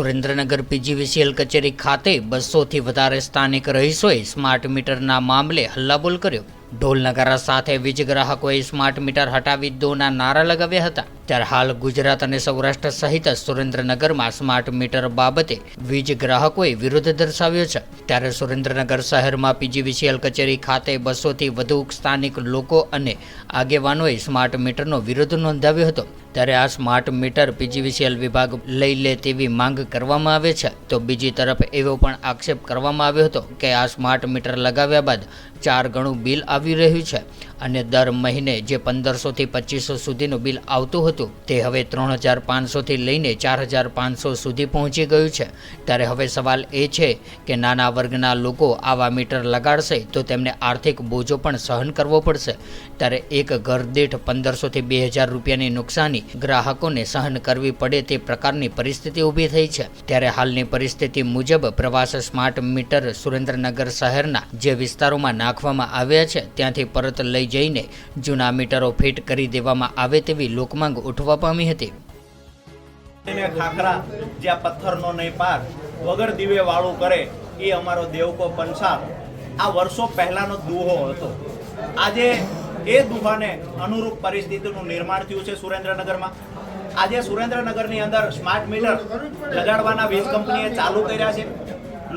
Surendranagar PGVCL કચેરી ખાતે 200થી વધારે સ્થાનિક રહીશોએ સ્માર્ટ મીટરના મામલે હલ્લાબોલ કર્યો। ઢોલ નગારા સાથે વીજ ગ્રાહકોએ સ્માર્ટ મીટર હટાવી દોના નારા લગાવ્યા હતા। ત્યારે હાલ ગુજરાત અને સૌરાષ્ટ્ર સહિત સુરેન્દ્રનગરમાં સ્માર્ટ મીટર બાબતે વીજ ગ્રાહકોએ વિરોધ દર્શાવ્યો છે। ત્યારે સુરેન્દ્રનગર શહેરમાં પીજીવીસીએલ કચેરી ખાતે 200થી વધુ સ્થાનિક લોકો અને આગેવાનોએ સ્માર્ટ મીટરનો વિરોધ નોંધાવ્યો હતો। ત્યારે આ સ્માર્ટ મીટર પીજીવીસીએલ વિભાગ લઈ લે તેવી માંગ કરવામાં આવે છે। તો બીજી તરફ એવો પણ આક્ષેપ કરવામાં આવ્યો હતો કે આ સ્માર્ટ મીટર લગાવ્યા બાદ 4 ગણું બિલ આવી રહ્યું છે અને દર મહિને જે 1500થી 2500 સુધીનું બિલ આવતું હતું તે હવે 3500 થી લઈને 4500 સુધી પહોંચી ગયું છે। ત્યારે હવે સવાલ એ છે કે નાના વર્ગના લોકો આવા મીટર લગાડશે તો તેમને આર્થિક બોજો પણ સહન કરવો પડશે। ત્યારે એક ઘર દીઠ 1500 થી 2000 રૂપિયાની નુકસાની ગ્રાહકોને સહન કરવી પડે તે પ્રકારની પરિસ્થિતિ ઊભી થઈ છે। ત્યારે હાલની પરિસ્થિતિ મુજબ પ્રવાસ સ્માર્ટ મીટર સુરેન્દ્રનગર શહેરના જે વિસ્તારોમાં નાખવામાં આવ્યા છે ત્યાંથી પરત લઈ જઈને જૂના મીટરો ફિટ કરી દેવામાં આવે તેવી લોકમાંગ ઉઠવા પામી હતી। ખાખરા જ્યાં પથ્થરનો નહીં પાર વગર દીવે વાળું કરે એ અમારો દેવકો પંસાર આ વર્ષો પહેલાનો દુહો હતો। આજે એ દુહાને અનુરૂપ પરિસ્થિતિનું નિર્માણ થયું છે સુરેન્દ્રનગરમાં। આજે સુરેન્દ્રનગરની અંદર સ્માર્ટ મીટર લગાડવાના વીજ કંપનીએ ચાલુ કર્યા છે।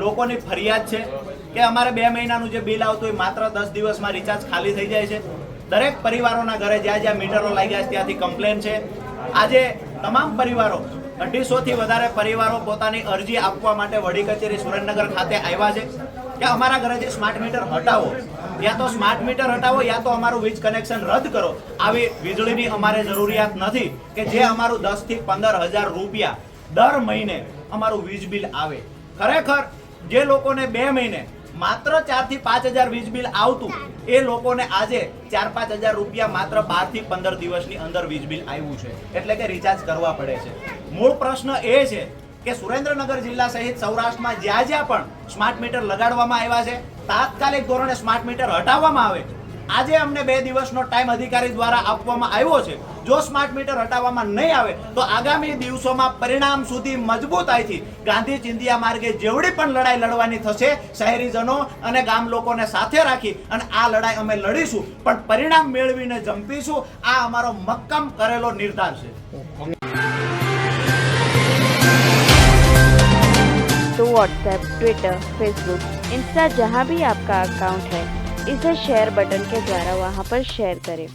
લોકોની ફરિયાદ છે કે અમારે 2 મહિનાનું જે બિલ આવતું હોય માત્ર 10 દિવસમાં રિચાર્જ ખાલી થઈ જાય છે। દરેક પરિવારોના ઘરે જ્યાં જ્યાં મીટરો લાગ્યા છે ત્યાંથી કમ્પ્લેન છે। આજે તમામ પરિવારો 250થી વધારે પરિવારો પોતાની અરજી આપવા માટે વડી કચેરી સુરેન્દ્રનગર ખાતે આવ્યા છે કે અમારા ઘરેથી સ્માર્ટ મીટર હટાવો, યા તો સ્માર્ટ મીટર હટાવો યા તો અમારું વીજ કનેક્શન રદ કરો। આવી વીજળીની અમારે જરૂરિયાત નથી કે જે અમારું 10 થી 15,000 રૂપિયા દર મહિને અમારું વીજ બિલ આવે। ખરેખર જે લોકોને 2 મહિને માત્ર 4 થી 5,000 વીજ બિલ આવતું એ લોકોને આજે 4-5,000 રૂપિયા માત્ર 12 થી 15 દિવસની અંદર વીજ બિલ આવ્યું છે, એટલે કે રિચાર્જ કરવા પડે છે। મૂળ પ્રશ્ન એ છે કે સુરેન્દ્રનગર જિલ્લા સહિત સૌરાષ્ટ્રમાં જ્યાં જ્યાં પણ સ્માર્ટ મીટર લગાડવામાં આવ્યા છે તાત્કાલિક ધોરણે સ્માર્ટ મીટર હટાવવામાં આવે। આજે અમને 2 દિવસનો ટાઈમ અધિકારી દ્વારા આપવામાં આવ્યો છે। જો સ્માર્ટ મીટર હટાવવામાં નહીં આવે તો આગામી દિવસોમાં પરિણામ સુધી મજબૂતાઈથી ગાંધી ચિંધિયા માર્ગે જેવડી પણ લડાઈ લડવાની થશે શહેરીજનો અને ગામ લોકોને સાથે રાખી અને આ લડાઈ અમે લડીશું, પણ પરિણામ મેળવીને જંપીશું। આ અમારો મક્કમ કરેલો નિર્ધાર છે। तो व्हाट्सएप, ट्विटर, फेसबुक, इंस्टा जहाँ भी आपका अकाउंट है इसे शेयर बटन के द्वारा वहाँ पर शेयर करें।